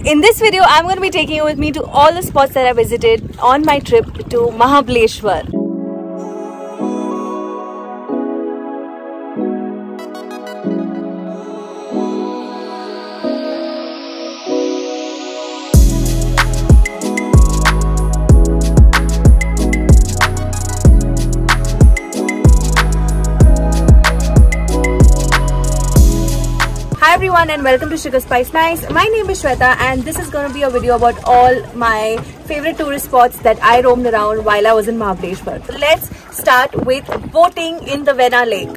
In this video, I'm going to be taking you with me to all the spots that I visited on my trip to Mahabaleshwar. Hi everyone and welcome to Sugar Spice Nice. My name is Shweta and this is going to be a video about all my favorite tourist spots that I roamed around while I was in Mahabaleshwar. Let's start with boating in the Vena Lake.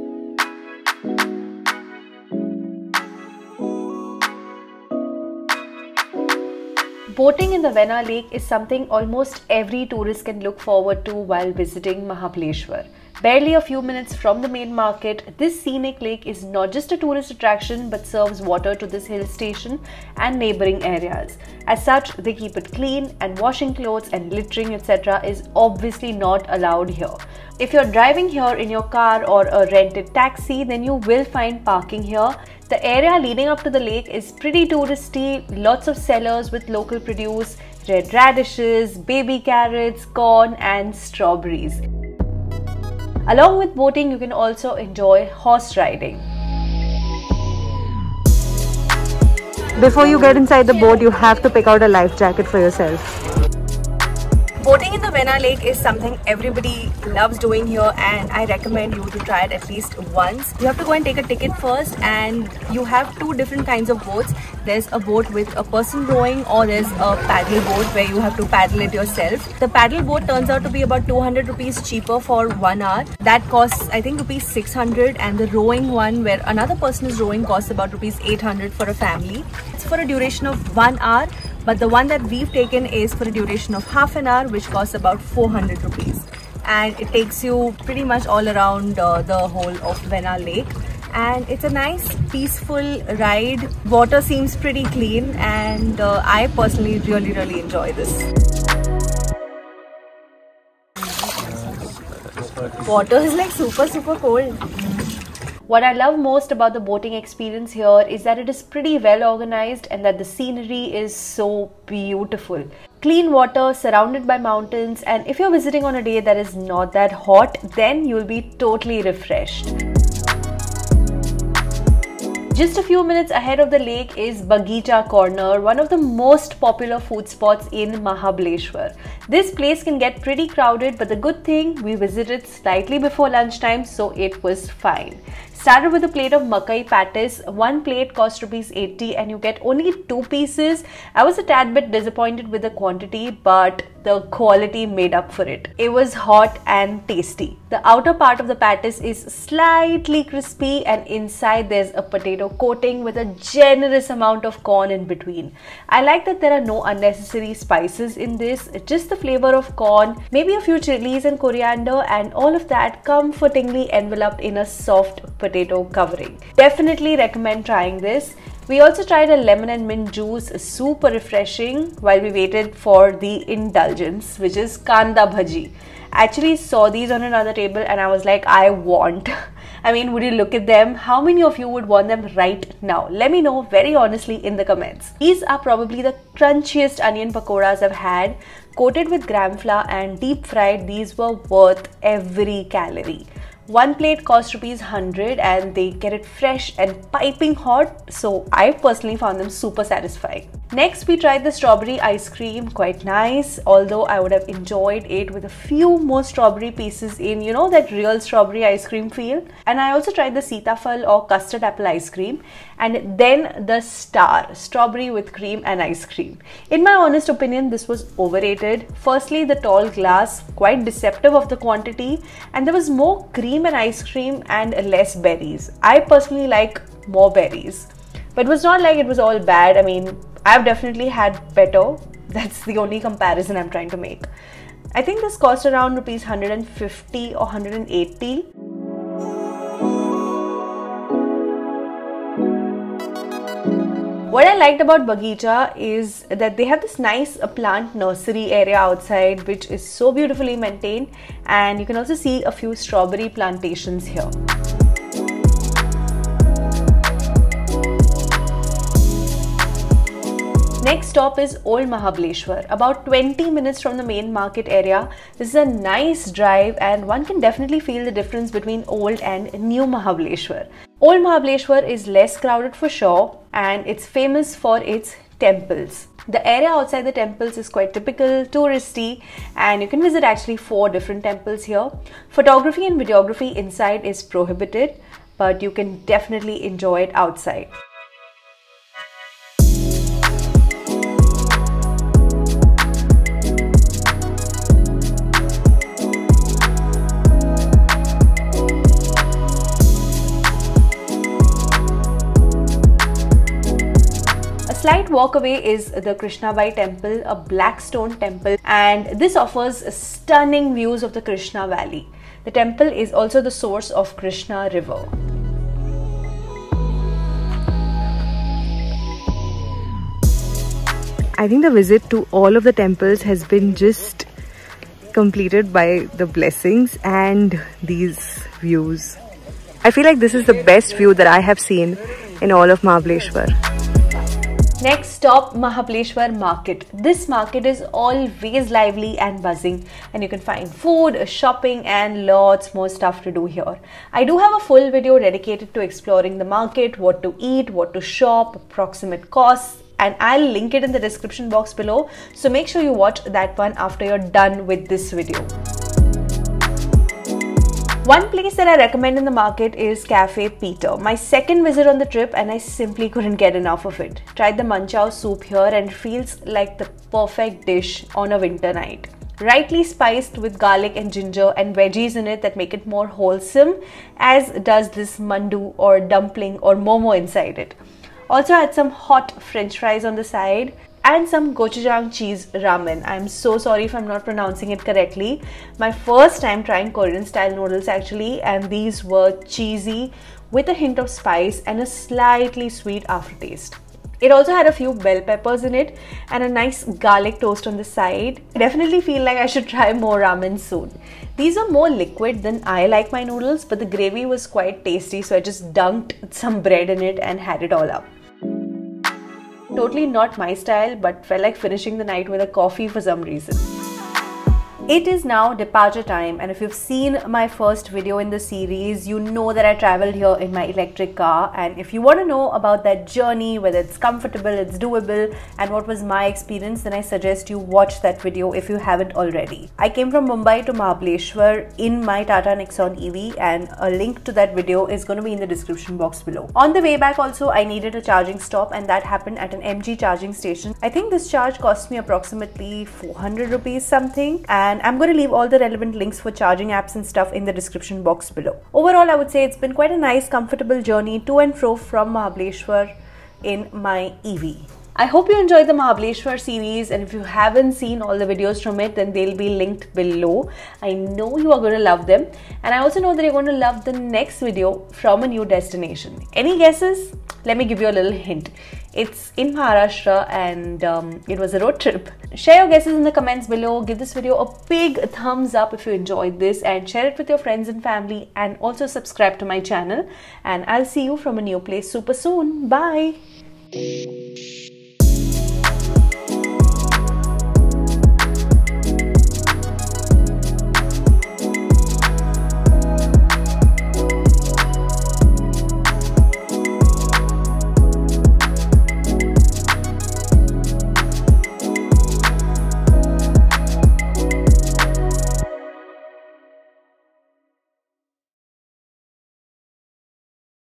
Boating in the Vena Lake is something almost every tourist can look forward to while visiting Mahabaleshwar. Barely a few minutes from the main market, this scenic lake is not just a tourist attraction but serves water to this hill station and neighboring areas. As such, they keep it clean and washing clothes and littering etc. is obviously not allowed here. If you're driving here in your car or a rented taxi, then you will find parking here. The area leading up to the lake is pretty touristy, lots of sellers with local produce, red radishes, baby carrots, corn and strawberries. Along with boating, you can also enjoy horse riding. Before you get inside the boat, you have to pick out a life jacket for yourself. Boating in the Vena Lake is something everybody loves doing here and I recommend you to try it at least once. You have to go and take a ticket first and you have two different kinds of boats. There's a boat with a person rowing or there's a paddle boat where you have to paddle it yourself. The paddle boat turns out to be about 200 rupees cheaper for 1 hour. That costs I think rupees 600 and the rowing one where another person is rowing costs about rupees 800 for a family. It's for a duration of 1 hour. But the one that we've taken is for a duration of half an hour, which costs about 400 rupees. And it takes you pretty much all around the whole of Vena Lake. And it's a nice, peaceful ride. Water seems pretty clean and I personally really enjoy this. Water is like super cold. What I love most about the boating experience here is that it is pretty well organized and that the scenery is so beautiful. Clean water surrounded by mountains, and if you're visiting on a day that is not that hot, then you'll be totally refreshed. Just a few minutes ahead of the lake is Bagicha Corner, one of the most popular food spots in Mahabaleshwar. This place can get pretty crowded, but the good thing, we visited slightly before lunchtime, so it was fine. Started with a plate of makai patties. One plate cost rupees 80 and you get only 2 pieces. I was a tad bit disappointed with the quantity, but the quality made up for it. It was hot and tasty. The outer part of the patties is slightly crispy and inside there's a potato coating with a generous amount of corn in between. I like that there are no unnecessary spices in this, just the flavor of corn, maybe a few chilies and coriander, and all of that comfortingly enveloped in a soft potato covering. Definitely recommend trying this. We also tried a lemon and mint juice, super refreshing, while we waited for the indulgence, which is kanda bhaji. I actually saw these on another table and I was like, I want. I mean, would you look at them? How many of you would want them right now? Let me know very honestly in the comments. These are probably the crunchiest onion pakoras I've had. Coated with gram flour and deep fried, these were worth every calorie. One plate cost rupees 100 and they get it fresh and piping hot, so I personally found them super satisfying. Next, we tried the strawberry ice cream, quite nice, although I would have enjoyed it with a few more strawberry pieces in, you know, that real strawberry ice cream feel. And I also tried the sitafal or custard apple ice cream, and then the star, strawberry with cream and ice cream. In my honest opinion, this was overrated. Firstly, the tall glass, quite deceptive of the quantity, and there was more cream and ice cream and less berries. I personally like more berries. But it was not like it was all bad. I mean, I've definitely had better. That's the only comparison I'm trying to make. I think this cost around rupees 150 or 180. What I liked about Bagicha is that they have this nice plant nursery area outside which is so beautifully maintained, and you can also see a few strawberry plantations here. Next stop is Old Mahabaleshwar, about 20 minutes from the main market area. This is a nice drive and one can definitely feel the difference between old and new Mahabaleshwar. Old Mahabaleshwar is less crowded for sure and it's famous for its temples. The area outside the temples is quite typical, touristy, and you can visit actually 4 different temples here. Photography and videography inside is prohibited, but you can definitely enjoy it outside. A slight walk away is the Krishnabai temple, a black stone temple, and this offers stunning views of the Krishna Valley. The temple is also the source of Krishna River. I think the visit to all of the temples has been just completed by the blessings and these views. I feel like this is the best view that I have seen in all of Mahabaleshwar. Next stop, Mahabaleshwar Market. This market is always lively and buzzing, and you can find food, shopping and lots more stuff to do here. I do have a full video dedicated to exploring the market, what to eat, what to shop, approximate costs, and I'll link it in the description box below. So make sure you watch that one after you're done with this video. One place that I recommend in the market is Cafe Peter. My second visit on the trip and I simply couldn't get enough of it. Tried the manchow soup here and it feels like the perfect dish on a winter night. Rightly spiced with garlic and ginger and veggies in it that make it more wholesome, as does this mandu or dumpling or momo inside it. Also had some hot french fries on the side and some gochujang cheese ramen. I'm so sorry if I'm not pronouncing it correctly. My first time trying Korean style noodles actually, and these were cheesy with a hint of spice and a slightly sweet aftertaste. It also had a few bell peppers in it and a nice garlic toast on the side. I definitely feel like I should try more ramen soon. These are more liquid than I like my noodles, but the gravy was quite tasty, so I just dunked some bread in it and had it all up. Totally not my style, but felt like finishing the night with a coffee for some reason. It is now departure time, and if you've seen my first video in the series, you know that I traveled here in my electric car. And if you want to know about that journey, whether it's comfortable, it's doable, and what was my experience, then I suggest you watch that video if you haven't already. I came from Mumbai to Mahabaleshwar in my Tata Nexon EV, and a link to that video is going to be in the description box below. On the way back also, I needed a charging stop, and that happened at an MG charging station. I think this charge cost me approximately 400 rupees something, and I'm going to leave all the relevant links for charging apps and stuff in the description box below. Overall, I would say it's been quite a nice, comfortable journey to and fro from Mahabaleshwar in my EV. I hope you enjoyed the Mahabaleshwar series, and if you haven't seen all the videos from it, then they'll be linked below. I know you are going to love them, and I also know that you're going to love the next video from a new destination. Any guesses? Let me give you a little hint. It's in Maharashtra and it was a road trip. Share your guesses in the comments below. Give this video a big thumbs up if you enjoyed this, and share it with your friends and family, and also subscribe to my channel. And I'll see you from a new place super soon. Bye.